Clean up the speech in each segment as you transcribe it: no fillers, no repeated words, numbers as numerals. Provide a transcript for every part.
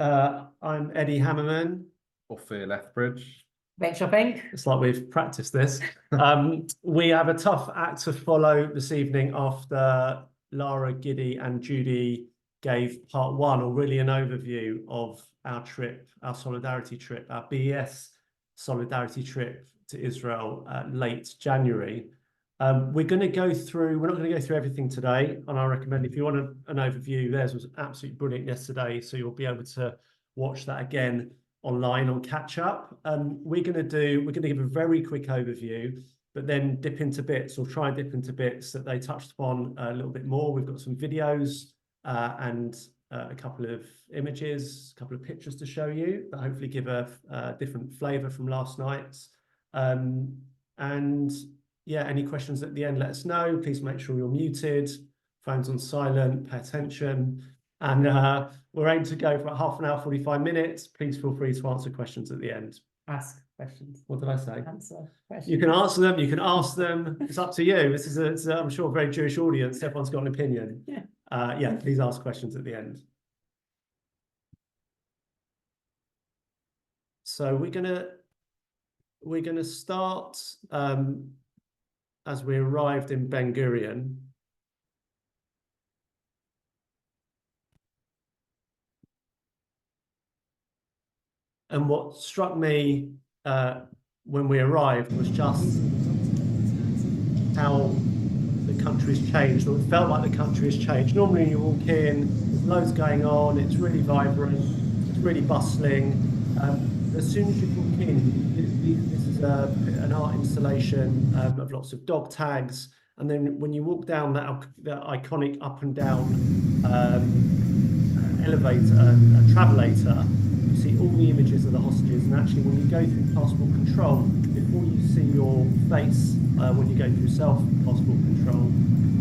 I'm Eddie Hammerman. Ophir Lethbridge. Rachel Fink. It's like we've practiced this. We have a tough act to follow this evening after Lara, Giddy and Judy gave part one, or really an overview of our trip, our solidarity trip, our BES Solidarity Trip to Israel late January. We're going to go through, we're not going to go through everything today, and I recommend if you want an overview, theirs was absolutely brilliant yesterday, so you'll be able to watch that again online on catch up. We're going to give a very quick overview, but then dip into bits, or try and dip into bits that they touched upon a little bit more. We've got some videos and a couple of images, a couple of pictures to show you that hopefully give a different flavour from last night's. And yeah, any questions at the end, let us know. Please make sure you're muted, phones on silent, pay attention. And we're aimed to go for about half an hour, 45 minutes. Please feel free to answer questions at the end. Ask questions. What did I say? Answer questions. You can answer them, you can ask them. It's up to you. This is, I'm sure, a very Jewish audience. Everyone's got an opinion. Yeah. Yeah, please ask questions at the end. So we're gonna start as we arrived in Ben Gurion. And what struck me when we arrived was just how the country's changed, or it felt like the country has changed. Normally you walk in, there's loads going on, it's really vibrant, it's really bustling. As soon as you walk in, this is an art installation of lots of dog tags. And then when you walk down that iconic up and down elevator, travelator, you see all the images of the hostages. And actually, when you go through passport control, before you see your face, when you go through self-passport control,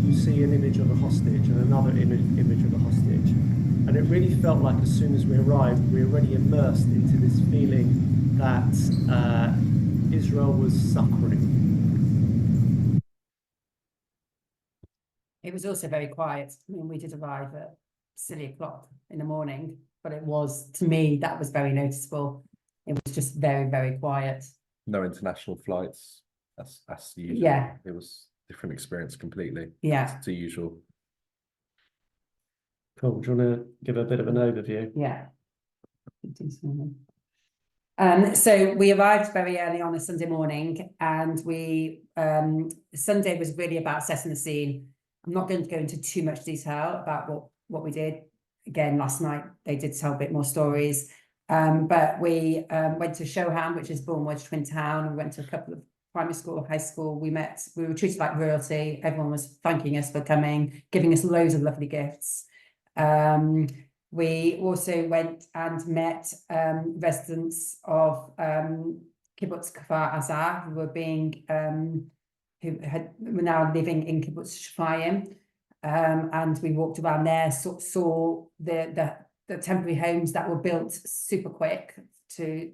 you see an image of a hostage and another image of a hostage. And it really felt like as soon as we arrived, we were already immersed into this feeling that Israel was suffering. It was also very quiet. I mean, we did arrive at silly o'clock in the morning, but it was, to me, that was very noticeable. It was just very, very quiet. No international flights. That's usual. Yeah. It was a different experience completely. Yeah. To usual. Cool. Do you want to give a bit of an overview? Yeah. So we arrived very early on a Sunday morning, and Sunday was really about assessing the scene. I'm not going to go into too much detail about what we did. Again, last night they did tell a bit more stories. But we went to Shoham, which is Bournemouth Twin Town. We went to a couple of primary school, high school. We were treated like royalty. Everyone was thanking us for coming, giving us loads of lovely gifts. We also went and met residents of Kibbutz Kfar Aza, who were now living in Kibbutz Shefayim, and we walked around there, saw the temporary homes that were built super quick to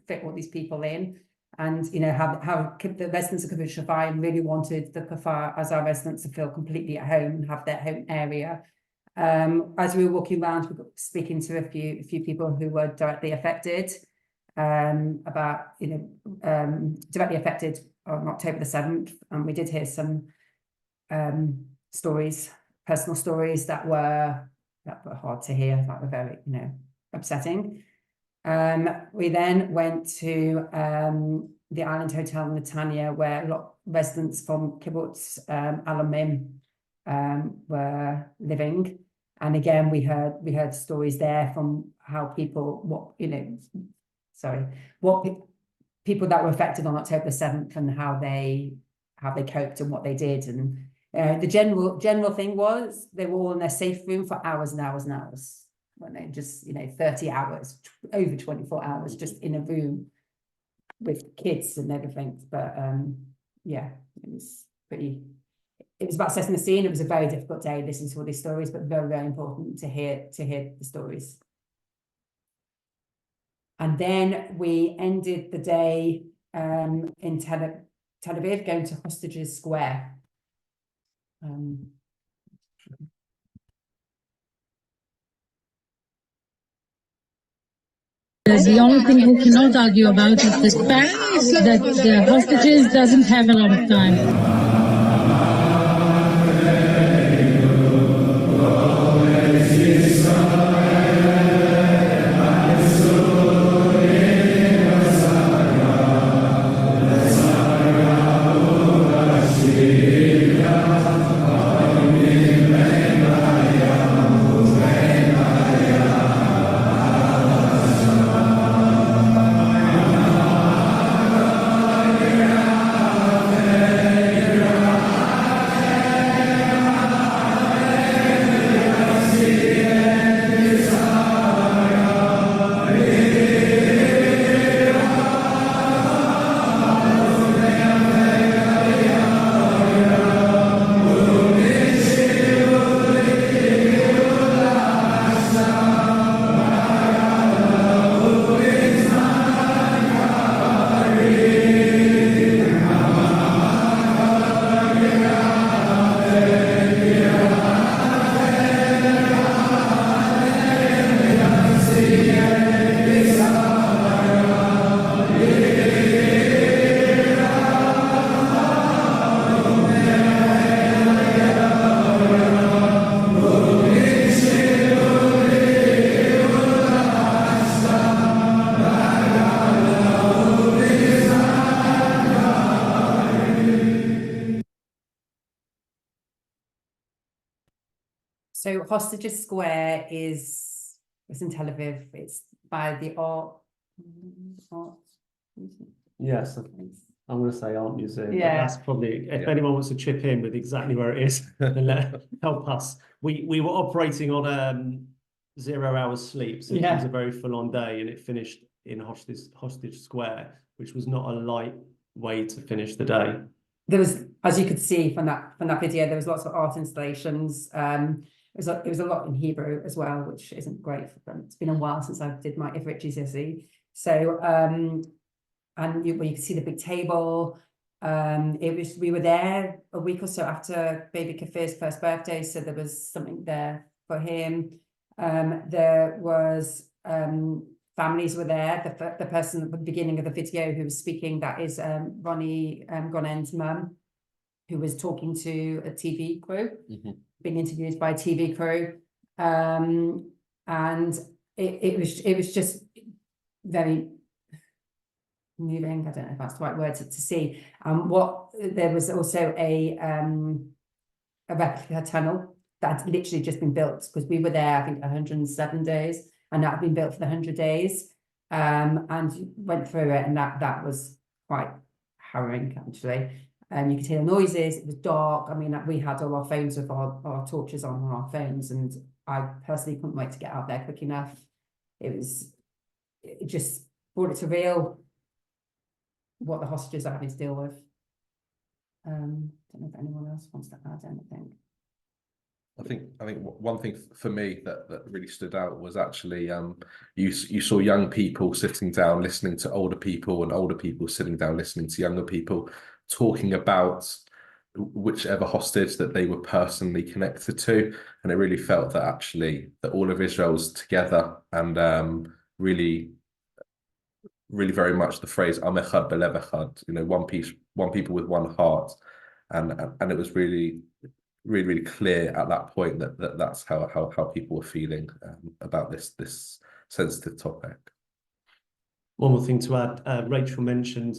fit all these people in, and you know how the residents of Kibbutz Shefayim really wanted the Kfar Aza residents to feel completely at home and have their home area. As we were walking around, we were speaking to a few people who were directly affected, directly affected on October the 7th, and we did hear some stories, personal stories that were hard to hear, that were very, upsetting. We then went to the Island Hotel in Netanya, where a lot of residents from Kibbutz Alamim were living. And again, we heard stories there from how people, people that were affected on October 7th, and how they coped and what they did. And the general thing was they were all in their safe room for hours and hours and hours. When they just 30 hours, over 24 hours, just in a room with kids and everything. But yeah, it was pretty. It was about assessing the scene. It was a very difficult day listening to all these stories, but very, very important to hear the stories. And then we ended the day in Tel Aviv, going to Hostages Square. The only thing we cannot argue about is the fact that the hostages doesn't have a lot of time. So Hostages Square is in Tel Aviv. It's by the art. Yes, I'm going to say art museum. But Yeah. that's probably, if Yeah. anyone wants to chip in with exactly where it is, then help us. We were operating on 0 hours sleep, so it was a very full-on day, and it finished in Hostage Square, which was not a light way to finish the day. There was, as you could see from that video, there was lots of art installations. It was a lot in Hebrew as well, which isn't great for them. It's been a while since I did my Ivrit GCSE. So and you can see the big table. We were there a week or so after baby Kafir's first birthday, so there was something there for him. There was families were there. The person at the beginning of the video who was speaking, that is Ronnie Gonen's mum, who was talking to a TV crew, being interviewed by a TV crew, and it was just very moving. I don't know if that's the right word to see. There was also a replica tunnel that had literally just been built, because we were there, I think 107 days, and that had been built for the 100 days, and went through it, and that was quite harrowing, actually. You could hear the noises, it was dark. I mean, we had all our phones with our torches on our phones, and I personally couldn't wait to get out there quick enough. It just brought it to real what the hostages are having to deal with. Don't know if anyone else wants to add anything. I think one thing for me that really stood out was actually you saw young people sitting down listening to older people, and older people sitting down listening to younger people, talking about whichever hostage that they were personally connected to. And it really felt that actually that all of Israel was together, and really very much the phrase Am echad belev echad, one people with one heart, and it was really clear at that point that's how people were feeling about this sensitive topic. One more thing to add, Rachel mentioned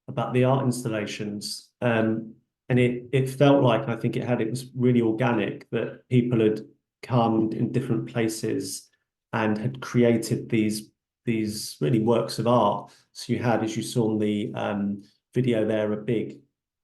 about the art installations, and it felt like, I think it was really organic, that people had come in different places and had created these really works of art. So you had, as you saw in the video there, like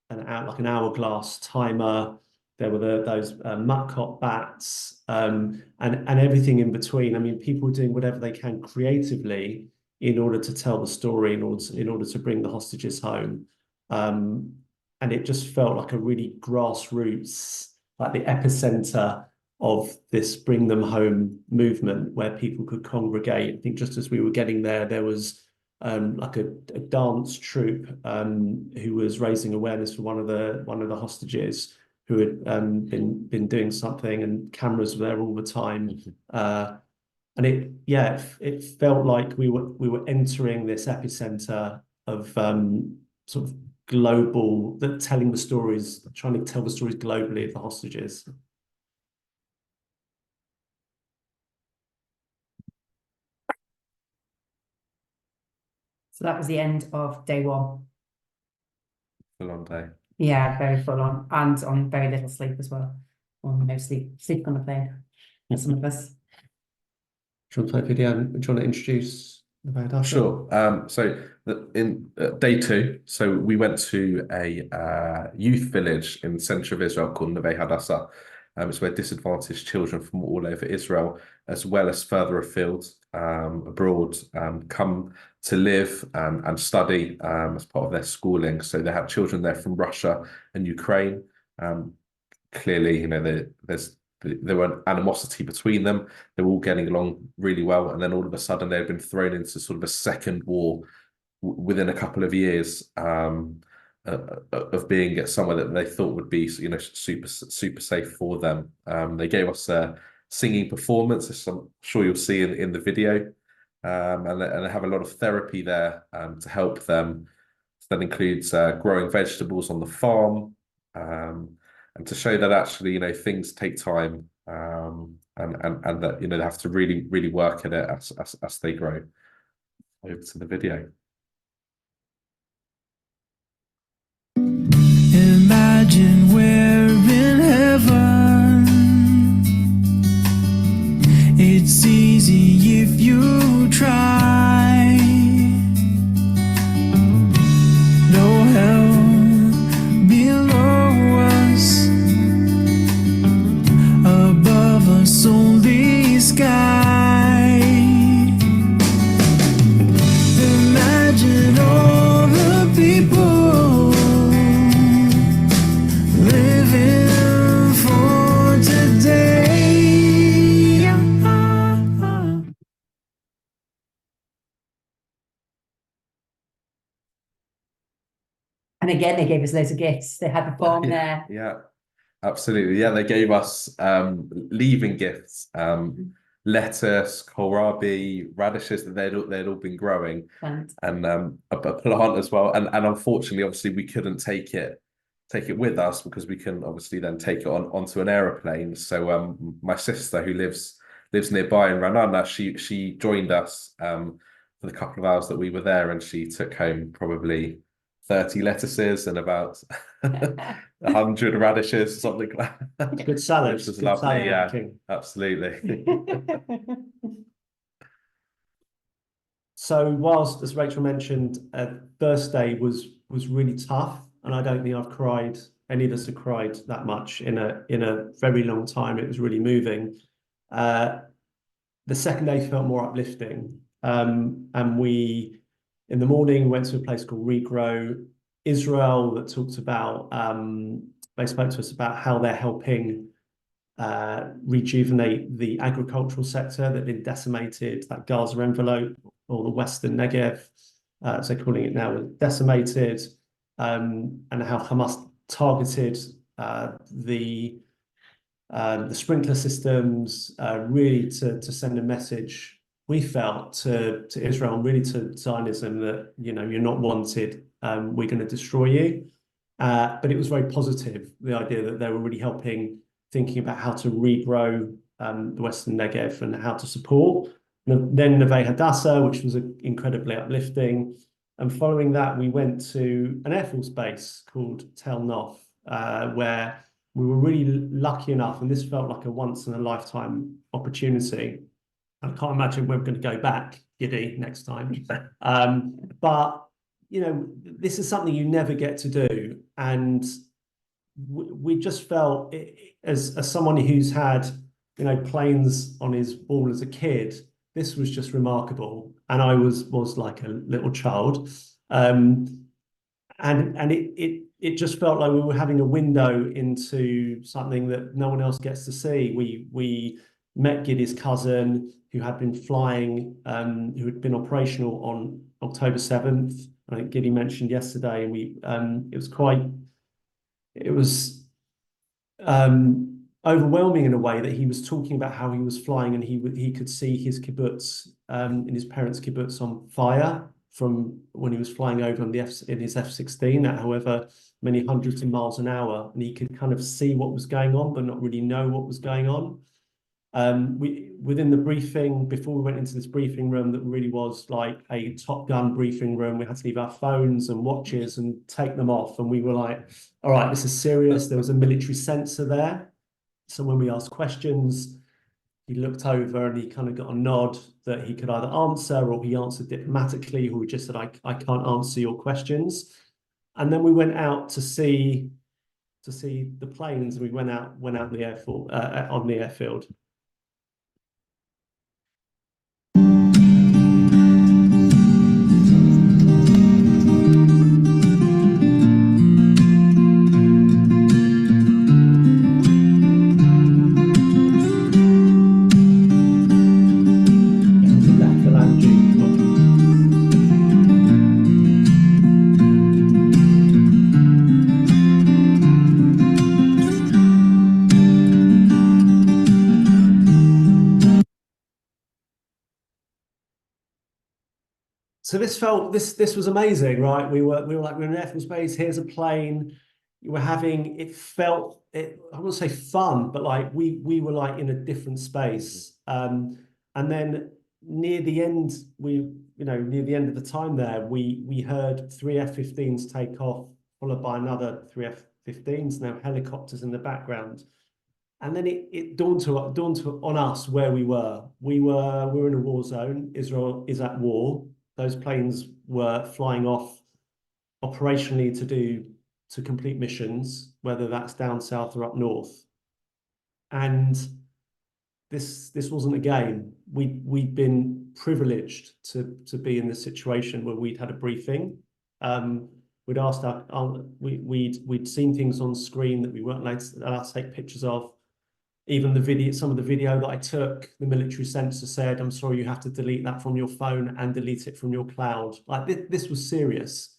an hourglass timer. There were those Mutkot bats, and everything in between. I mean, people doing whatever they can creatively in order to tell the story, in order to bring the hostages home. And it just felt like a really grassroots, like the epicenter of this bring them home movement, where people could congregate. I think just as we were getting there was like a dance troupe who was raising awareness for one of the hostages who had been doing something, and cameras were there all the time. it felt like we were entering this epicenter of sort of global, that telling the stories, trying to tell the stories globally of the hostages. So that was the end of day one. Full on day. Yeah, very full on, and on very little sleep as well. Or no sleep on the plane for some of us. Do you want to play video? Do you want to introduce the Hadassah? Sure. So in day two, so we went to a youth village in the centre of Israel called Neve Hadassah. It's where disadvantaged children from all over Israel, as well as further afield, abroad, come to live and study as part of their schooling. So they had children there from Russia and Ukraine. Clearly, you know, there were animosity between them. They were all getting along really well, and then all of a sudden they've been thrown into sort of a second war within a couple of years of being at somewhere that they thought would be, you know, super safe for them. They gave us a singing performance, as I'm sure you'll see in the video, and they have a lot of therapy there to help them. So that includes growing vegetables on the farm. And to show that actually, you know, things take time, and that, you know, they have to really work at it as they grow. Over to the video. Imagine we're in heaven. It's easy if you try. No hell below us, above us only sky. Imagine all the people living for today. And again, they gave us loads of gifts. They had the farm there. Yeah, absolutely. Yeah, they gave us leaving gifts, lettuce, kohlrabi, radishes that they'd all been growing, Plant. and a plant as well. And unfortunately, obviously, we couldn't take it with us because we can obviously then take it onto an aeroplane. So my sister, who lives nearby in Ranana, she joined us for the couple of hours that we were there, and she took home probably 30 lettuces and about 100 radishes, something like that. Good salad. Which was Good lovely. salad Yeah, making. absolutely. So whilst, as Rachel mentioned, first day was really tough, and I don't think I've cried. Any of us have cried that much in a very long time. It was really moving. The second day felt more uplifting, and we, in the morning, went to a place called Regrow Israel that talked about. They spoke to us about how they're helping rejuvenate the agricultural sector that had been decimated, that Gaza envelope, or the Western Negev, as they're calling it now, decimated, and how Hamas targeted the sprinkler systems, really to send a message, we felt, to Israel and really to Zionism that, you know, you're not wanted, we're going to destroy you. But it was very positive, the idea that they were really helping, thinking about how to regrow the Western Negev and how to support. And then Neve Hadassah, which was incredibly uplifting. And following that, we went to an Air Force base called Tel Nof, where we were really lucky enough, and this felt like a once-in-a-lifetime opportunity. I can't imagine we're going to go back, Giddy, next time. But, you know, this is something you never get to do. And we just felt, as someone who's had, you know, planes on his wall as a kid, this was just remarkable. And I was like a little child. And it just felt like we were having a window into something that no one else gets to see. We met Giddy's cousin, who had been flying, who had been operational on October 7th. I think Giddy mentioned yesterday, and it was overwhelming in a way that he was talking about how he was flying and he could see his kibbutz, in his parents' kibbutz on fire from when he was flying over in his F-16 at however many hundreds of miles an hour, and he could kind of see what was going on but not really know what was going on. Within the briefing, before we went into this briefing room that really was like a Top Gun briefing room, we had to leave our phones and watches and take them off, and we were like, all right, this is serious. There was a military sensor there, so when we asked questions, he looked over and he kind of got a nod that he could either answer, or he answered diplomatically, or he just said, I can't answer your questions. And then we went out to see the planes, and we went out on the airfield. So this was amazing, right? We were like, we're in Air Force Base, here's a plane. I wouldn't say fun, but like we were like in a different space. And then near the end of the time there, we heard 3 F-15s take off, followed by another 3 F-15s, now helicopters in the background. And then it dawned on us where we were. We're in a war zone. Israel is at war. Those planes were flying off operationally to complete missions, whether that's down south or up north. And this wasn't a game. We'd been privileged to be in this situation where we'd had a briefing. We'd asked we'd seen things on screen that we weren't allowed to take pictures of. Even some of the video that I took, the military censor said, I'm sorry, you have to delete that from your phone and delete it from your cloud. Like this was serious.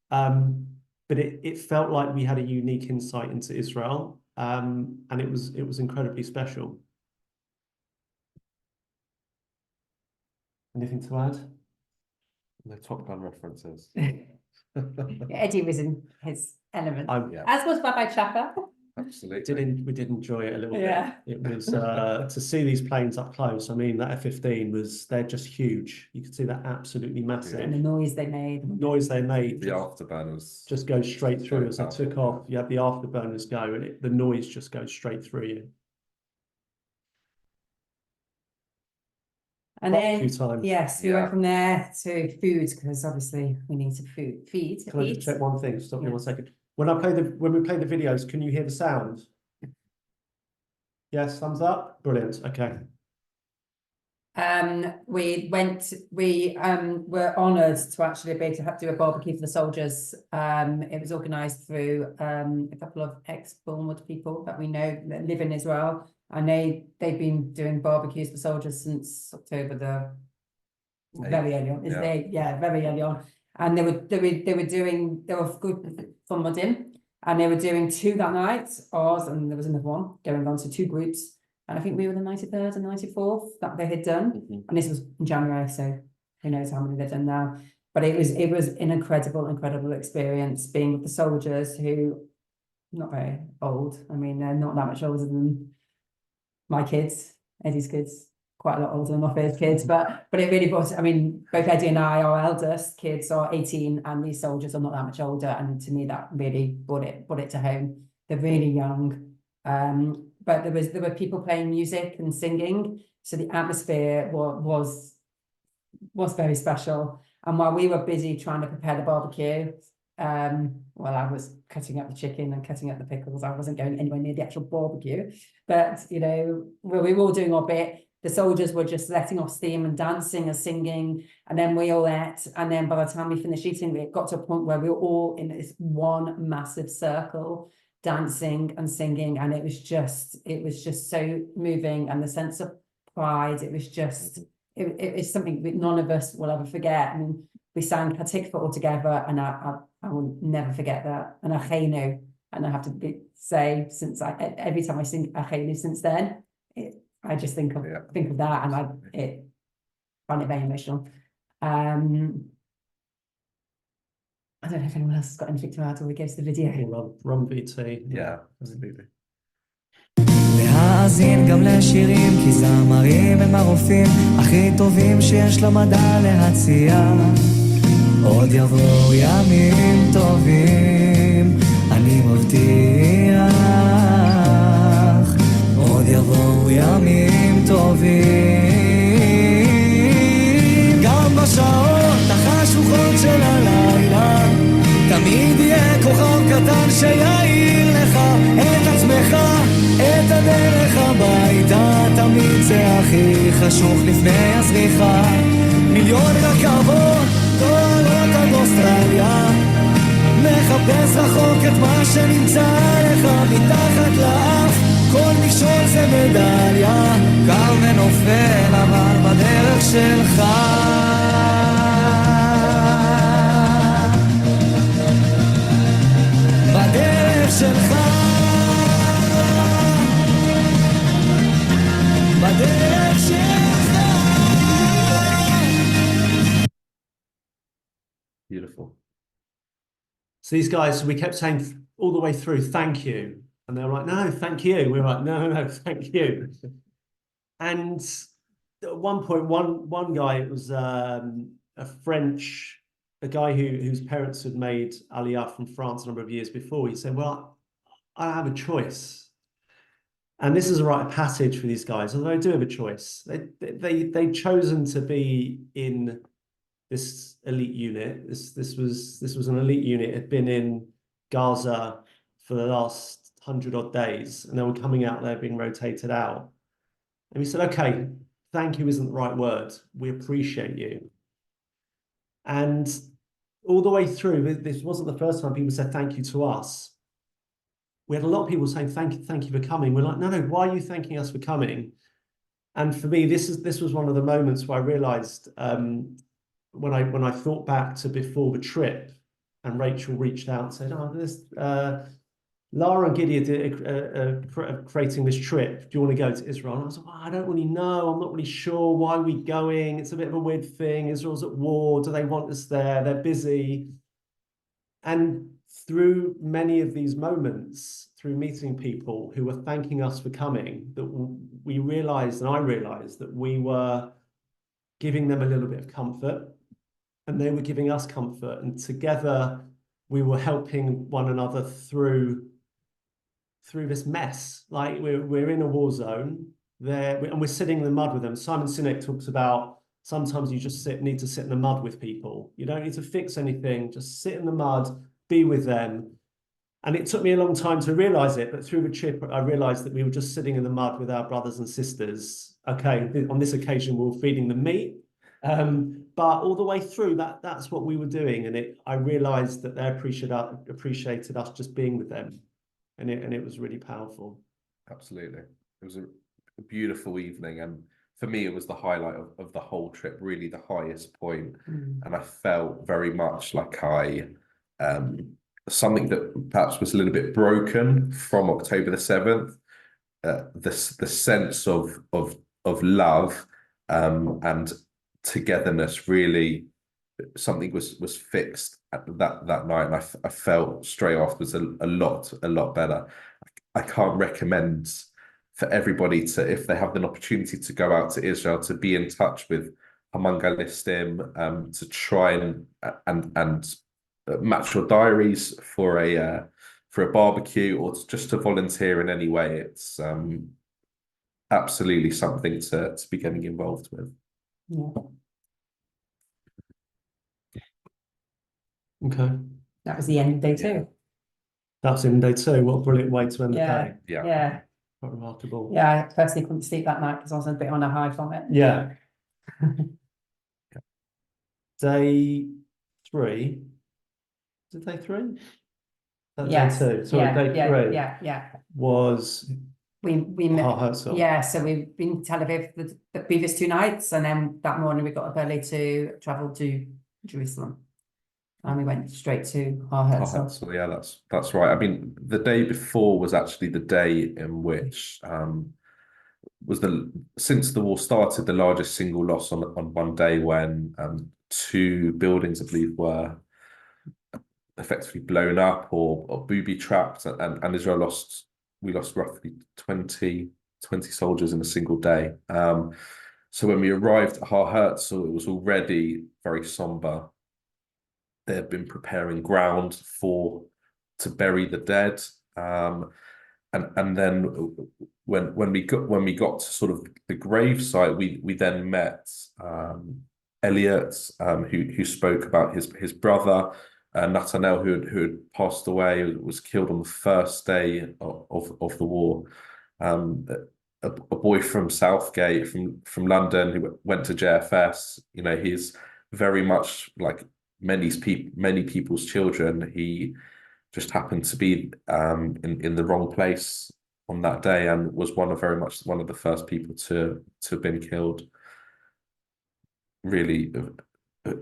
But it felt like we had a unique insight into Israel. And it was incredibly special. Anything to add? No Top Gun references. Eddie was in his element, Yeah. as was Rabbi Chapa. Absolutely. We did enjoy it a little Yeah. bit. It was to see these planes up close. I mean, that F-15 they're just huge. You could see that absolutely massive. And the noise they made. The noise they made. The afterburners Just goes straight through as they powerful. took off. You have the afterburners go, and the noise just goes straight through you. And Barbecue then, time. yes, we went from there to food, because obviously we need to feed. Can I just check one thing? Stop me 1 second. When we play the videos, can you hear the sound? Yes, thumbs up. Brilliant. Okay. We were honoured to actually be able to do a barbecue for the soldiers. It was organised through a couple of ex-Bournemouth people that we know that live in Israel, and they've been doing barbecues for soldiers since October very early on. Very early on. And they were good from Modim, and they were doing 2 that night, ours, and there was another one going on, so 2 groups. And I think we were the 93rd and 94th that they had done. And this was in January, so who knows how many they've done now. But it was an incredible experience being with the soldiers, who not very old. I mean, they're not that much older than my kids, Eddie's kids, quite a lot older than Ophir's kids, but it really was. I mean, both Eddie and I, our eldest kids are 18, and these soldiers are not that much older. And to me, that really brought it to home. They're really young. But there were people playing music and singing, so the atmosphere was very special. And while we were busy trying to prepare the barbecue, well, I was cutting up the chicken and cutting up the pickles. I wasn't going anywhere near the actual barbecue, but we were all doing our bit. The soldiers were just letting off steam and dancing and singing, and then we all ate. And then by the time we finished eating, it got to a point where we were all in this one massive circle, dancing and singing, and it was just so moving, and the sense of pride. It was just it's something that none of us will ever forget. I mean, we sang Hatikva all together, and I will never forget that. And Achenu, And I have to say, since every time I sing Acheli since then, I just think of that, and I find it very emotional. I don't know if anyone else has got anything to add, or we go to the video. Run VT. Yeah, absolutely. להאזין גם לשירים, כי זמרים הם הרופאים הכי טובים שיש למדע להציע. עוד יבואו ימים טובים, אני מבטיח. עוד יבואו ימים טובים. גם בשעות החשוכות של הלילה, תמיד יהיה כוכב קטן שיעיר לך את עצמך, את הדרך הביתה. תמיד זה הכי חשוך לפני הזריחה. מיליון רכבות דוהרות עד אוסטרליה, מחפש רחוק את מה שנמצא לך מתחת לאף. כל מכשול זה מדליה, קם ונופל אבל בדרך שלך. בדרך שלך, בדרך שלך. Beautiful. So these guys, we kept saying all the way through, thank you. And they were like, no, thank you. We were like, no, thank you. And at one point, one guy, it was a guy whose parents had made Aliyah from France a number of years before. He said, well, I have a choice. And this is a rite of passage for these guys, although they do have a choice. They'd chosen to be in this elite unit. This was an elite unit. It had been in Gaza for the last 100 odd days, and they were coming out there being rotated out. And we said, okay, thank you isn't the right word. We appreciate you. And all the way through, this wasn't the first time people said thank you to us. We had a lot of people saying thank you for coming. We're like, no, why are you thanking us for coming? And for me, this was one of the moments where I realized when I thought back to before the trip, and Rachel reached out and said, oh, Lara and Giddy are creating this trip. Do you want to go to Israel? And I was like, well, I don't really know. I'm not really sure. Why are we going? It's a bit of a weird thing. Israel's at war. Do they want us there? They're busy. And through many of these moments, through meeting people who were thanking us for coming, that we realized, and I realized, that we were giving them a little bit of comfort, and they were giving us comfort. And together we were helping one another through this mess. Like we're in a war zone there, and we're sitting in the mud with them. Simon Sinek talks about sometimes you just need to sit in the mud with people. You don't need to fix anything, just sit in the mud, be with them. And it took me a long time to realize it, but through the trip, I realized that we were just sitting in the mud with our brothers and sisters. Okay, on this occasion, we were feeding them meat. But all the way through, that's what we were doing. And I realized that they appreciated us just being with them. And it was really powerful. Absolutely. It was a beautiful evening. And for me, it was the highlight of the whole trip, really the highest point. And I felt very much like something that perhaps was a little bit broken from October the 7th, the sense of love and togetherness, really something was fixed that night, and I felt straight afterwards a lot better. I can't recommend for everybody to, if they have an opportunity to go out to Israel, to be in touch with Hamangalistim, to try and match your diaries for a barbecue, or just to volunteer in any way. It's absolutely something to be getting involved with. Yeah. Okay. That was the end of day two. That's in day two. What a brilliant way to end the day. Yeah. Quite remarkable. Yeah, I personally couldn't sleep that night because I was a bit on a high from it. Yeah. Day three. Is it day three? Yes. Day two. Sorry, day three. Yeah. Was We met. Herzl. Yeah, so we've been in Tel Aviv the previous 2 nights, and then that morning we got up early to travel to Jerusalem. and we went straight to our Herzl. So yeah, that's right. I mean, the day before was actually the day in which was since the war started, the largest single loss on one day, when two buildings, I believe, were effectively blown up or booby trapped, and Israel we lost roughly 20 soldiers in a single day. So when we arrived at Har Herzl, it was already very somber. They had been preparing ground to bury the dead, and then when we got to sort of the grave site, we then met Elliot, who spoke about his brother, Nathaniel, who had passed away, was killed on the first day of the war. A boy from Southgate, from London, who went to JFS. You know, he's very much like many people's children. He just happened to be in the wrong place on that day, and was very much one of the first people to have been killed. Really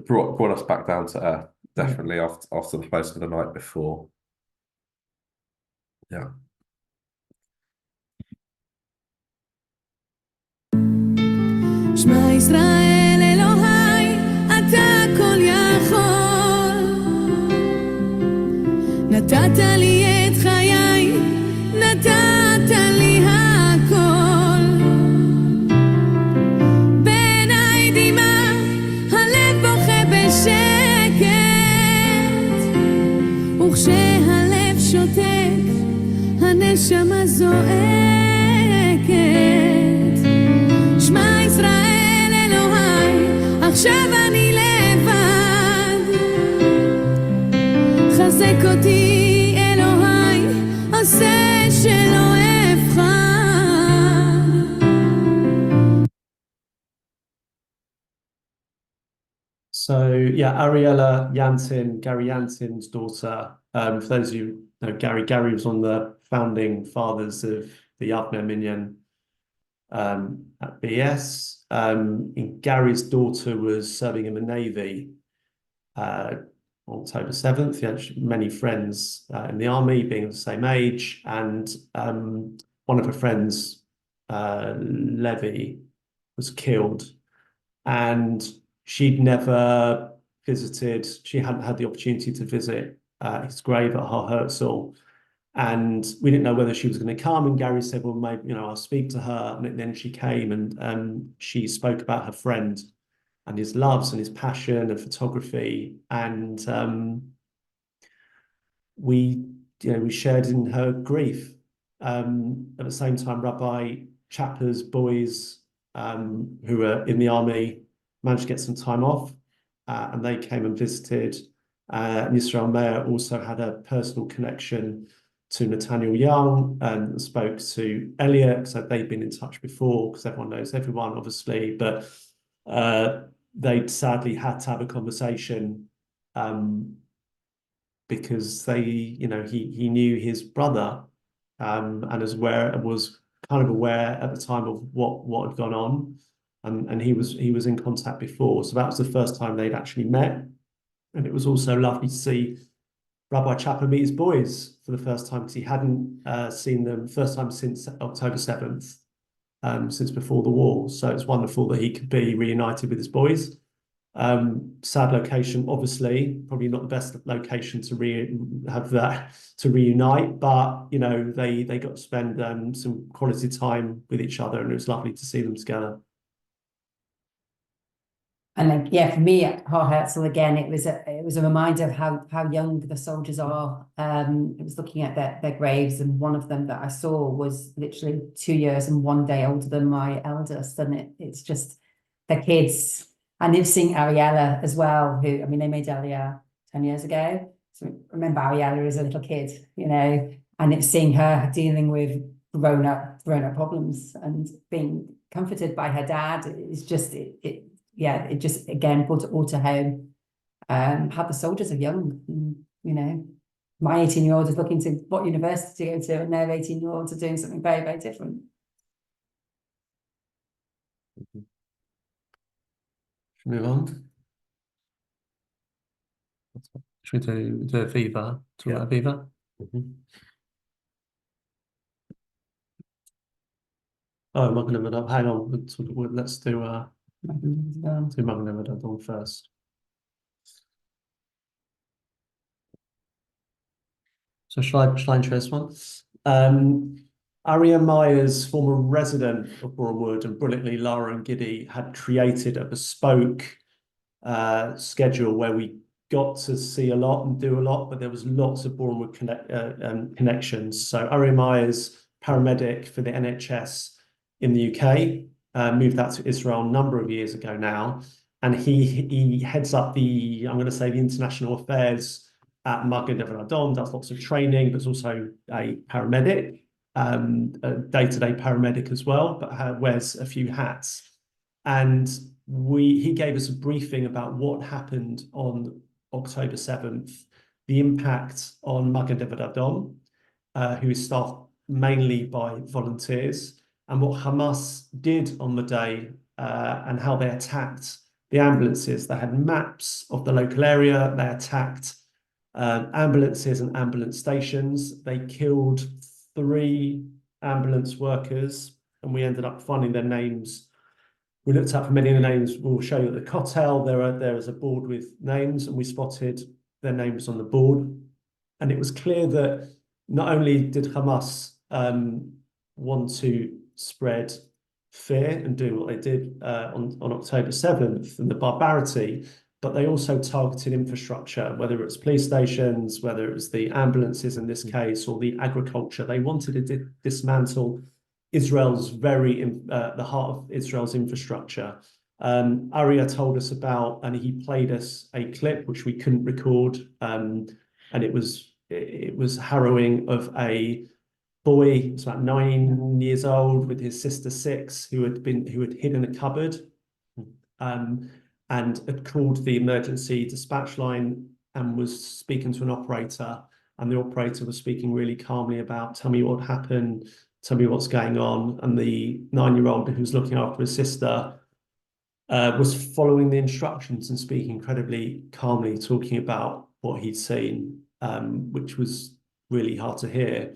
brought us back down to earth, definitely, after the post of the night before. Yeah. שמע ישראל אלוהי, אתה כל יכול. נתת לי את חיי, נתת לי הכל. בעיניי דמעה, הלב בוכה בשקט, וכשהלב שותק, הנשמה זועקת. שמע ישראל אלוהי, עכשיו אני לבד. חזק אותי אלוהי, עושה שלא אבחר. So yeah, Ariella Jantin, Gary Jantin's daughter. For those of you who know Gary was one of the founding fathers of the Yavne Minyan at BES. Gary's daughter was serving in the Navy October 7th. He had many friends in the army, being of the same age, and one of her friends, Levy, was killed, and she'd never visited. She hadn't had the opportunity to visit his grave at Har Herzl. And we didn't know whether she was going to come. And Gary said, well, maybe, I'll speak to her. And then she came, and she spoke about her friend and his loves and his passion and photography. And we shared in her grief. At the same time, Rabbi Chapper's boys, who were in the army, managed to get some time off, and they came and visited. And Yisrael Meir also had a personal connection to Nathaniel Young and spoke to Elliot, so they'd been in touch before, because everyone knows everyone, obviously, but they'd sadly had to have a conversation because he knew his brother, and was kind of aware at the time of what had gone on, and he was in contact before, so that was the first time they'd actually met. And it was also lovely to see Rabbi Chapper meet his boys for the first time, because he hadn't seen them first time since October 7th, since before the war. So it's wonderful that he could be reunited with his boys. Sad location, obviously, probably not the best location to reunite, but they got to spend some quality time with each other, and it was lovely to see them together. And for me at Har Herzl again, it was a reminder of how young the soldiers are. It was looking at their graves, and one of them that I saw was literally 2 years and 1 day older than my eldest, and it's just the kids. And they've seen Ariella as well, who, they made Aliyah 10 years ago. So remember Ariella as a little kid, and it's seeing her dealing with grown up problems and being comforted by her dad. It's just it just again brought it all to home. How the soldiers are young, my 18-year-old is looking to what university to go to, and their 18-year-olds are doing something very, very different. Move on. Should we do Aviva? Talk about Aviva? Mhm. Oh, Magnum, hang on. Let's do Um, Magnum first. So shall I introduce one? Aria Myers, former resident of Bournemouth, and brilliantly Lara and Giddy had created a bespoke schedule where we got to see a lot and do a lot, but there was lots of Bournemouth connections. So Aria Myers, paramedic for the NHS in the UK, moved out to Israel a number of years ago now, and he heads up the, I'm going to say, the international affairs at Magen David Adom, does lots of training, but is also a paramedic, a day-to-day paramedic as well, but wears a few hats. And he gave us a briefing about what happened on October 7th, the impact on Magen David Adom, who is staffed mainly by volunteers, and what Hamas did on the day, and how they attacked the ambulances. They had maps of the local area. They attacked ambulances and ambulance stations. They killed 3 ambulance workers, and we ended up finding their names. We looked up for many of the names. We'll show you at the Kotel. There is a board with names, and we spotted their names on the board. And it was clear that not only did Hamas want to spread fear and do what they did on October 7th and the barbarity, but they also targeted infrastructure, whether it's police stations, whether it was the ambulances in this case, or the agriculture. They wanted to dismantle Israel's the heart of Israel's infrastructure. Aria told us about, and he played us a clip which we couldn't record, and it was harrowing, of a boy, he was about 9 years old, with his sister 6, who had hid in a cupboard, and had called the emergency dispatch line and was speaking to an operator, and the operator was speaking really calmly about, tell me what happened, tell me what's going on. And the 9-year-old who was looking after his sister was following the instructions and speaking incredibly calmly, talking about what he'd seen, which was really hard to hear.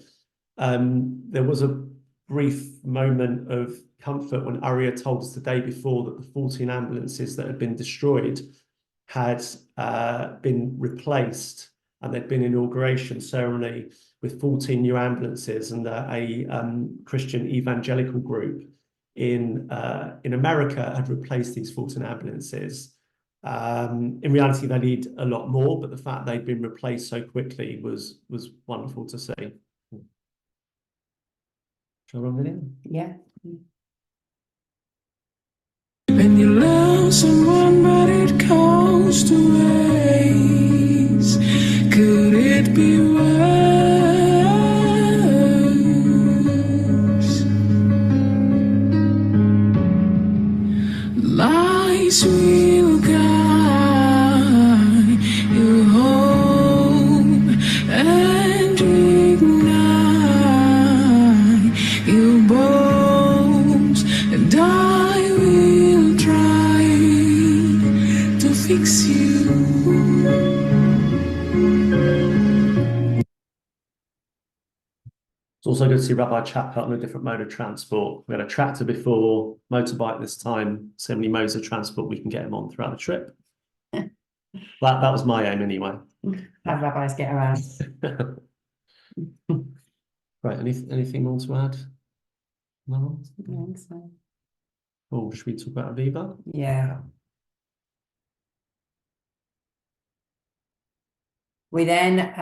There was a brief moment of comfort when Aria told us the day before that the 14 ambulances that had been destroyed had been replaced, and there'd been an inauguration ceremony with 14 new ambulances, and a Christian evangelical group in America had replaced these 14 ambulances. In reality, they need a lot more, but the fact they'd been replaced so quickly was wonderful to see. Shall I run video? Yeah. When you love someone but it comes to waste, could it be worse? Lies will guide you home and ignite your bones, and I will try to fix you. It's also good to see Rabbi Chaput on a different mode of transport. We had a tractor before, motorbike this time, so many modes of transport we can get him on throughout the trip. That was my aim anyway. Have rabbis get around. Right, anything more to add? No? I think so. Oh, should we talk about Aviva? Yeah. We then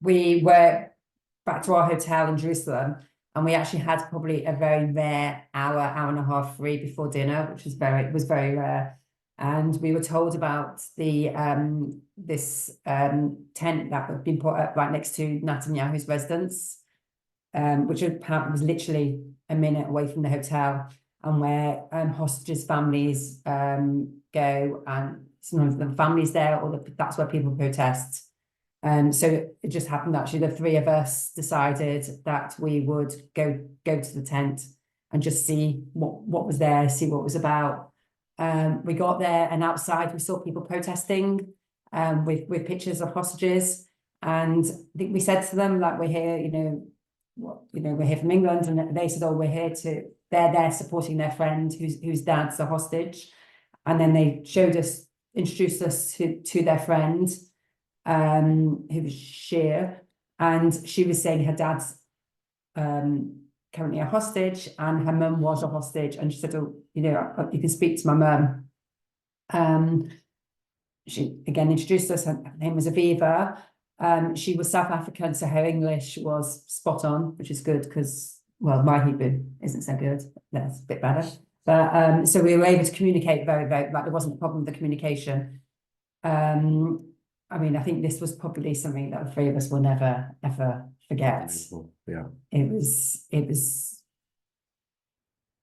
we were back to our hotel in Jerusalem, and we actually had probably a very rare hour and a half free before dinner, which was very rare. And we were told about the this tent that had been put up right next to Netanyahu's residence, which apparently was literally a minute away from the hotel, and where hostages' families go, and sometimes the families there, or that's where people protest. So it just happened, actually, the 3 of us decided that we would go to the tent and just see what was there, see what it was about. We got there, and outside we saw people protesting. with pictures of hostages. And I think we said to them, like, we're here, we're here from England, and they said, oh, we're here they're there supporting their friend whose dad's a hostage. And then they introduced us to their friend, who was Sheer, and she was saying her dad's currently a hostage, and her mum was a hostage, and she said, oh, you can speak to my mum. She again introduced us. Her name was Aviva. She was South African, so her English was spot on, which is good because, well, my Hebrew isn't so good. That's a bit better. But so we were able to communicate very, very, like, there wasn't a problem with the communication. I mean, I think this was probably something that the three of us will never, ever forget. Yeah. It was,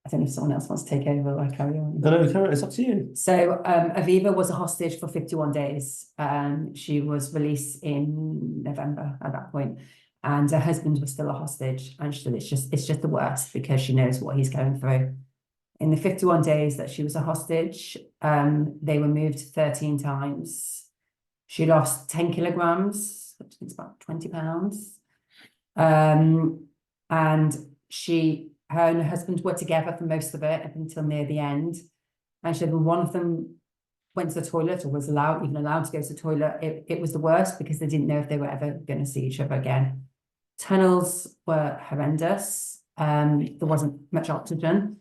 I don't know if someone else wants to take over or I carry on. No, it's up to you. So Aviva was a hostage for 51 days. She was released in November at that point, and her husband was still a hostage. And she said it's just the worst because she knows what he's going through. In the 51 days that she was a hostage, they were moved 13 times. She lost 10 kilograms, which is about 20 pounds. And her and her husband were together for most of it up until near the end. And she said when one of them went to the toilet or was even allowed to go to the toilet, it was the worst because they didn't know if they were ever going to see each other again. Tunnels were horrendous. There wasn't much oxygen.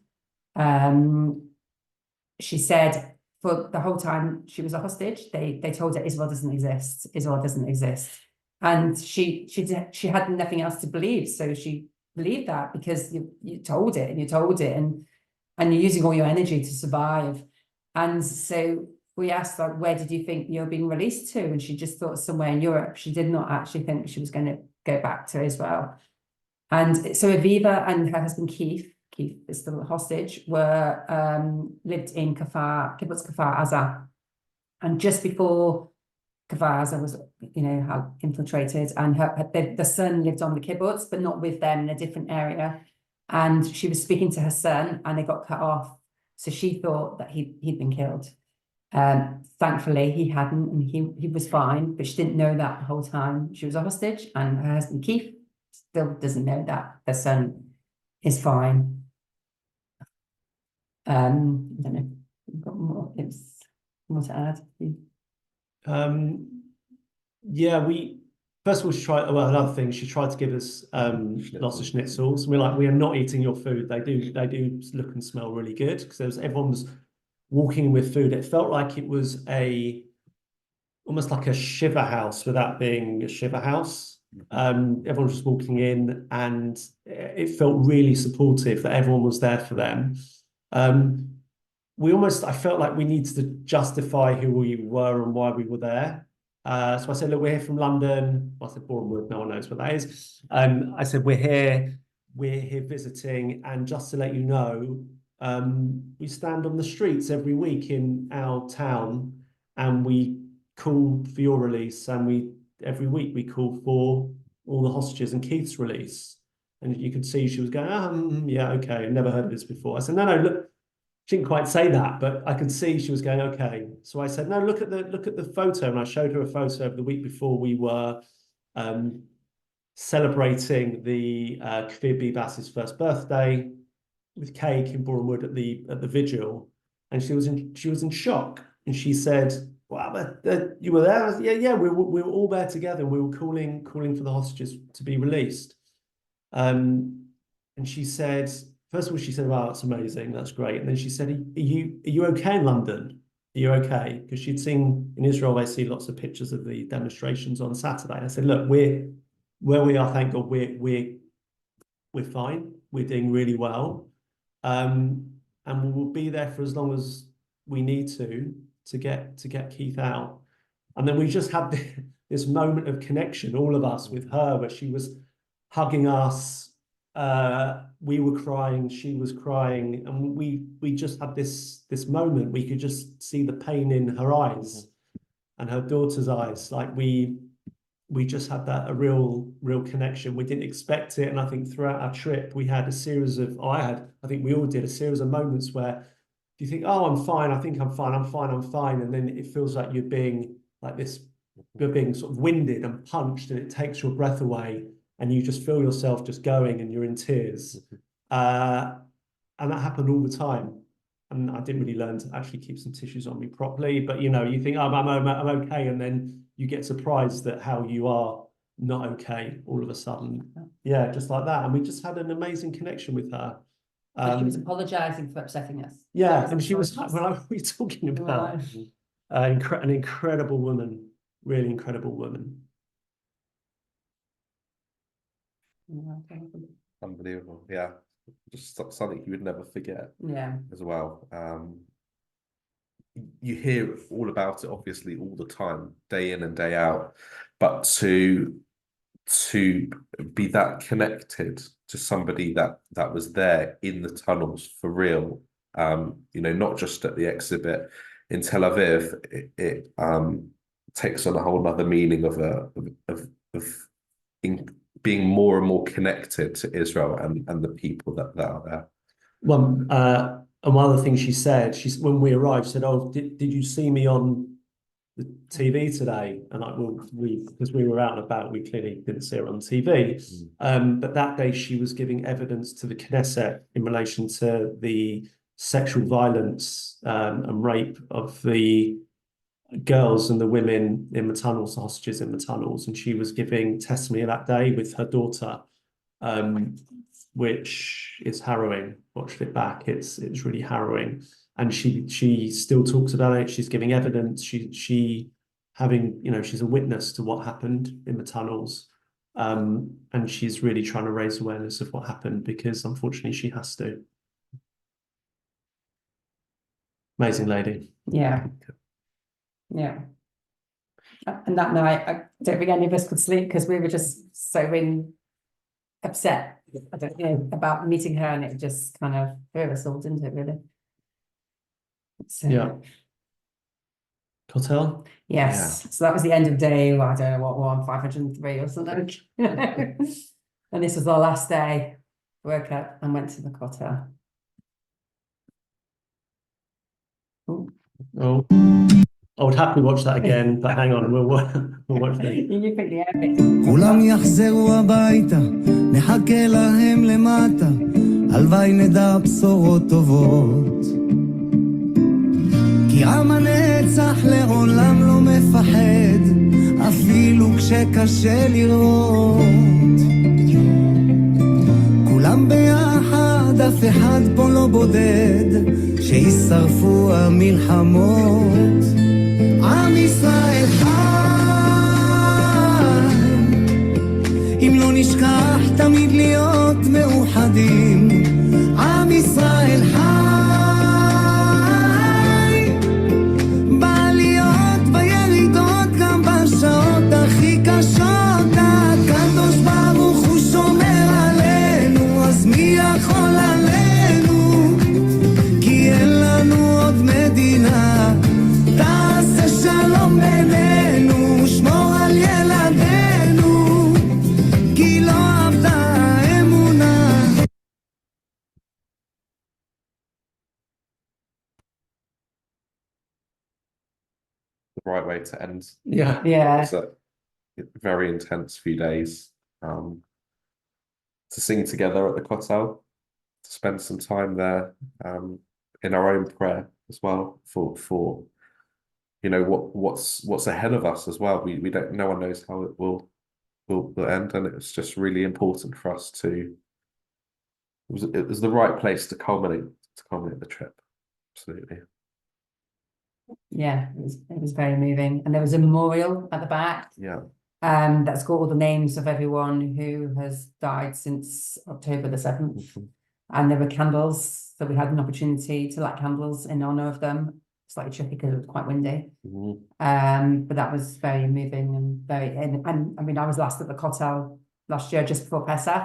She said for the whole time she was a hostage, they told her Israel doesn't exist. Israel doesn't exist. And she had nothing else to believe. So she believed that because you told it and you're using all your energy to survive. And so we asked, like, where did you think you're being released to? And she just thought somewhere in Europe. She did not actually think she was going to go back to Israel. And so Aviva and her husband Keith is still a hostage, lived in Kibbutz Kfar Aza. And just before Kfar Aza was, infiltrated, and the son lived on the kibbutz, but not with them, in a different area. And she was speaking to her son, and they got cut off. So she thought that he'd been killed. Thankfully, he hadn't, and he was fine, but she didn't know that the whole time she was a hostage. And her husband Keith still doesn't know that their son is fine. I don't know. We've got more to add. Yeah, first of all, another thing, she tried to give us lots of schnitzels. We're like, we are not eating your food. They do look and smell really good, because everyone was walking with food. It felt like it was almost like a shiver house without being a shiver house. Everyone was just walking in, and it felt really supportive that everyone was there for them. I felt like we needed to justify who we were and why we were there. So I said, look, we're here from London. I said Bournemouth, no one knows what that is. I said, we're here visiting, and just to let you know, we stand on the streets every week in our town, and we call for your release, and every week we call for all the hostages and Keith's release. And you could see she was going, yeah, okay, I've never heard of this before. I said, no, look, she didn't quite say that, but I could see she was going, okay. So I said, no, look at the photo. And I showed her a photo of the week before we were celebrating the Kfir Bibas's first birthday with cake in Bournemouth at the vigil. And she was in shock. And she said, wow, you were there? I said, yeah, we were all there together. We were calling for the hostages to be released. And she said, first of all, she said, wow, that's amazing. That's great. And then she said, are you okay in London? Are you okay? Because she'd seen in Israel, they see lots of pictures of the demonstrations on Saturday. And I said, look, where we are, thank God, we're fine. We're doing really well. And we will be there for as long as we need to get Keith out. And then we just had this moment of connection, all of us, with her, where she was hugging us. We were crying, she was crying, and we just had this moment. We could just see the pain in her eyes and her daughter's eyes. Like we just had a real connection. We didn't expect it, and I think throughout our trip we had a series of I think we all did a series of moments where you think, oh, I'm fine, I think I'm fine, and then it feels like you're being like this, you're being sort of winded and punched, and it takes your breath away, and you just feel yourself just going, and you're in tears. And that happened all the time. And I didn't really learn to actually keep some tissues on me properly. But you know, you think, oh, I'm okay, and then you get surprised at how you are not okay all of a sudden. Yeah, just like that. And we just had an amazing connection with her. So she was apologising for upsetting us. Yeah, and she was, when I were talking about an incredible woman, really incredible woman. Unbelievable. Yeah. Just something you would never forget. Yeah. As well. You hear all about it obviously all the time, day in and day out, but to be that connected to somebody that was there in the tunnels for real, you know, not just at the exhibit in Tel Aviv, it takes on a whole other meaning of being more and more connected to Israel and the people that are there. One and one of the things she said, when we arrived, said, "Oh, did you see me on the TV today?" And like, well, because we were out and about, we clearly didn't see her on TV. But that day, she was giving evidence to the Knesset in relation to the sexual violence and rape of the girls and the women in the tunnels, the hostages in the tunnels, and she was giving testimony that day with her daughter, which is harrowing. Watched it back; it's really harrowing. And she still talks about it. She's giving evidence. She having, you know, she's a witness to what happened in the tunnels, and she's really trying to raise awareness of what happened, because unfortunately she has to. Amazing lady. Yeah. Yeah. And that night, I don't think any of us could sleep because we were just so upset. I don't know, about meeting her, and it just kind of threw us all, didn't it? Really. So, Yeah. Hotel. Yes. Yeah. So that was the end of day. Well, I don't know what one, 503 or something. And this was our last day. Woke up and went to the hotel. Oh, I would happily watch that again, but hang on, we'll watch that. You pick the epic. כולם יחזרו הביתה, נחכה להם למטה, הלוואי נדע בשורות טובות. כי עם הנצח לעולם לא מפחד, אפילו כשקשה לראות. כולם ביחד, אף אחד פה לא בודד, שישרפו המלחמות. עם ישראל אם לא נשכח תמיד להיות מאוחדים, עם ישראל חי, בעליות בירידות גם בשעות הכי קשות, הקדוש ברוך הוא שומר עלינו, אז מי יכול עלינו, כי אין לנו עוד מדינה, תעשה שלום בינינו, שמור על ילדינו, כי לא עבדה האמונה. The right way to end. Yeah. Yeah. It's a very intense few days. To sing together at the Kotel, to spend some time there, in our own prayer as well for you know what's ahead of us as well. We don't, no one knows how it will end, and it's just really important for us to. It was the right place to culminate the trip. Absolutely. Yeah, it was very moving. And there was a memorial at the back. Yeah. That's got all the names of everyone who has died since October the 7th. Mm-hmm. And there were candles, so we had an opportunity to light candles in honor of them. Slightly tricky because it was quite windy. Mm-hmm. But that was very moving and very, and I mean, I was last at the Kotel last year just before Pesach,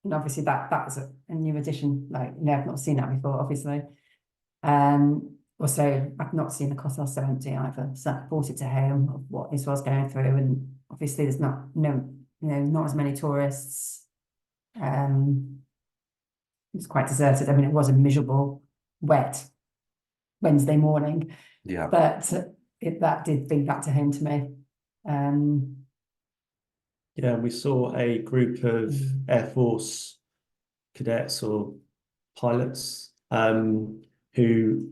and obviously that was a new addition. Like, you know, I've not seen that before, obviously. Also, I've not seen the Kotel so empty either. So that brought it to home of what Israel's going through, and obviously there's not as many tourists. It's quite deserted. I mean, it was a miserable, wet Wednesday morning. Yeah. But that did bring back to home to me. Yeah, we saw a group of Air Force cadets or pilots who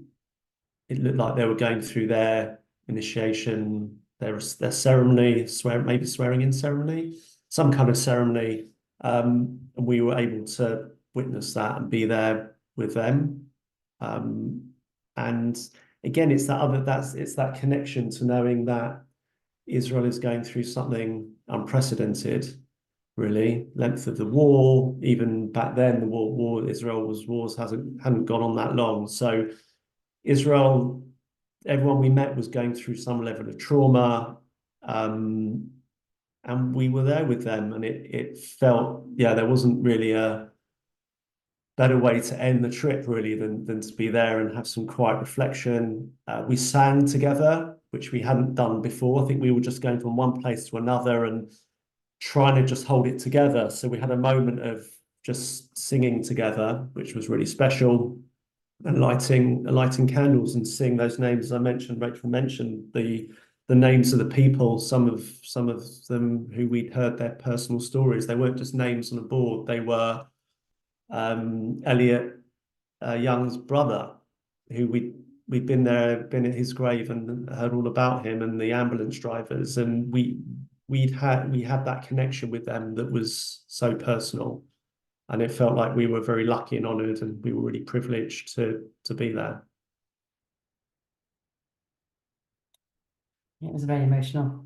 it looked like they were going through their initiation, their ceremony, maybe swearing in ceremony, some kind of ceremony, and we were able to witness that and be there with them. And again, it's that connection to knowing that Israel is going through something unprecedented, really. Length of the war, even back then, the war Israel hadn't gone on that long. So Israel, everyone we met was going through some level of trauma, and we were there with them, and it felt, yeah, there wasn't really a better way to end the trip really than to be there and have some quiet reflection. We sang together, which we hadn't done before. I think we were just going from one place to another and trying to just hold it together. So we had a moment of just singing together, which was really special, and lighting candles and seeing those names. As I mentioned, Rachel mentioned the names of the people, some of them who we'd heard their personal stories. They weren't just names on a board. They were Elliot Young's brother, who we'd been at his grave and heard all about him, and the ambulance drivers, and we had that connection with them that was so personal, and it felt like we were very lucky and honoured, and we were really privileged to be there. It was a very emotional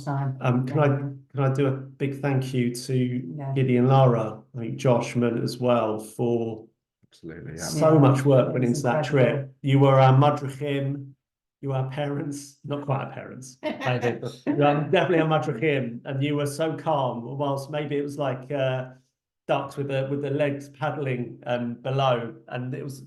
time. Can I do a big thank you to Giddy and Lara, I think Josh meant as well, for Absolutely, so much work went into that incredible. trip. You were our madrachim, you were our parents, not quite our parents, maybe. You are definitely our madrachim, and you were so calm, whilst maybe it was like ducks with the legs paddling below, and it was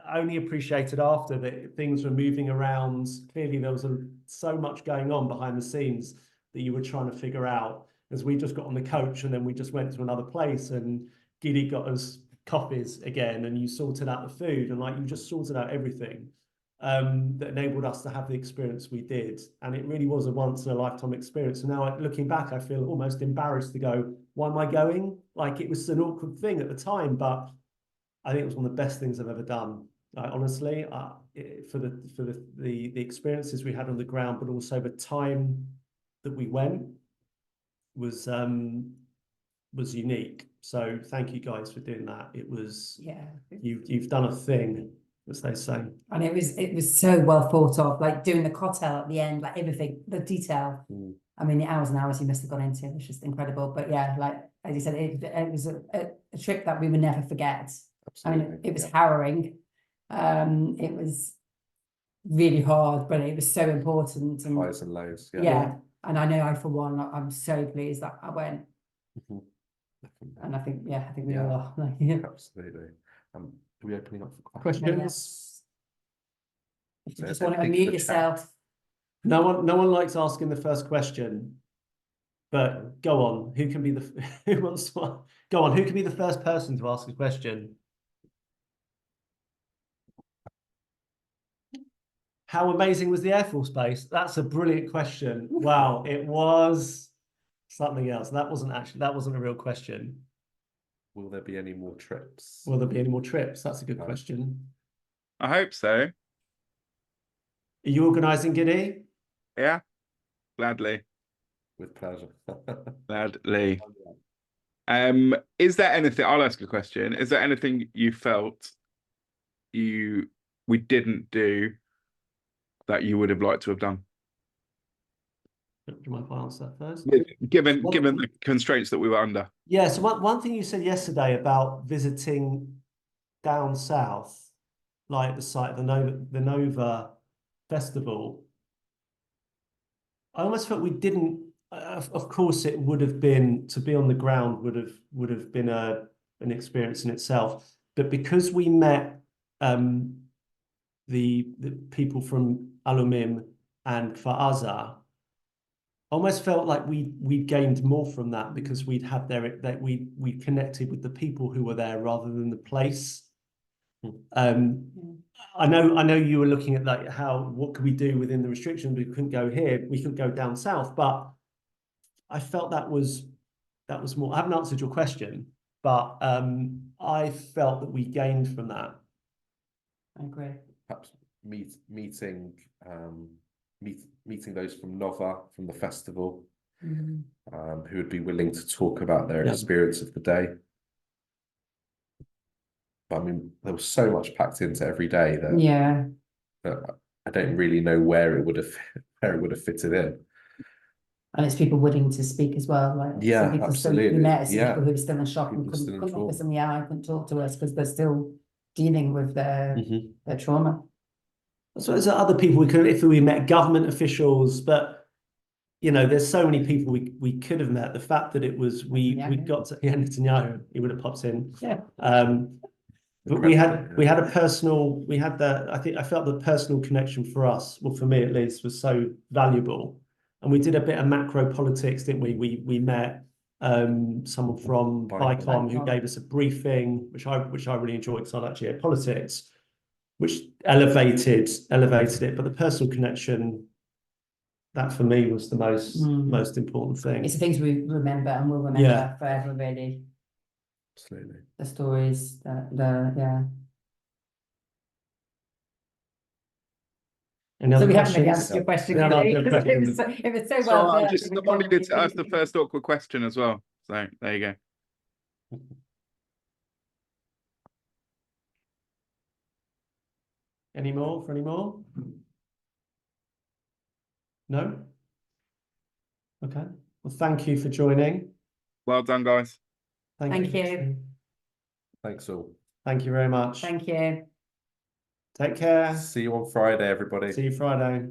I only appreciated after that things were moving around. Clearly there was so much going on behind the scenes that you were trying to figure out, as we just got on the coach and then we just went to another place, and Giddy got us coffees again, and you sorted out the food, and like you just sorted out everything that enabled us to have the experience we did. And it really was a once in a lifetime experience. And now looking back, I feel almost embarrassed to go, why am I going? Like, it was an awkward thing at the time, but I think it was one of the best things I've ever done. Honestly, for the experiences we had on the ground, but also the time that we went was unique. So thank you guys for doing that. It was, you've done a thing, as they say. And it was so well thought of, like doing the cocktail at the end, like everything, the detail. I mean, the hours and hours you must have gone into, it was just incredible. But yeah, like as you said, it was a trip that we would never forget. Absolutely. I mean, it was harrowing. It was really hard, but it was so important. And highs and lows. Yeah. And I know for one, I'm so pleased that I went. And I think we all are. Absolutely. Are we opening up for questions? If you just want to unmute yourself. No one likes asking the first question, but go on. Who can be who wants to go on? Who can be the first person to ask a question? How amazing was the Air Force Base? That's a brilliant question. Wow, it was something else. That wasn't a real question. Will there be any more trips? Will there be any more trips? That's a good question. I hope so. Are you organising, Giddy? Yeah, gladly. With pleasure. Gladly. Is there anything, I'll ask a question. Is there anything you felt we didn't do that you would have liked to have done? Do you mind if I answer that first? Given the constraints that we were under. Yeah, so one thing you said yesterday about visiting down south, like the site of the Nova Festival, I almost felt we didn't. Of course, it would have been, to be on the ground would have been an experience in itself. But because we met the people from Alumim and Kfar Aza, I almost felt like we gained more from that, because we'd had we connected with the people who were there rather than the place. I know you were looking at like what could we do within the restrictions? We couldn't go here, we couldn't go down south, but I felt that was more. I haven't answered your question, but I felt that we gained from that. I agree. Perhaps meeting those from Nova, from the festival, who would be willing to talk about their experience of the day. But I mean, there was so much packed into every day that I don't really know where it would have fitted in. And it's people willing to speak as well. Like some people absolutely. we met some people who were still in shock and People still in couldn't look us trauma. in the eye, couldn't talk to us because they're still dealing with their trauma. So there's other people if we met government officials, but you know, there's so many people we could have met. The fact that it was we got to Netanyahu, he would have popped in. Yeah. But we had a personal, I felt the personal connection for us, well, for me at least, was so valuable. And we did a bit of macro politics, didn't we? We met someone from BICOM who gave us a briefing, which I really enjoyed because I like geopolitics, which elevated it. But the personal connection, that for me was the most important thing. It's the things we remember and will remember forever, really. Absolutely. The stories, So we haven't really answered your question. It was so well done. Someone needed to ask the first awkward question as well. So there you go. Any more? No? Okay. Well, thank you for joining. Well done, guys. Thank you. Thanks all. Thank you very much. Thank you. Take care. See you on Friday, everybody. See you Friday.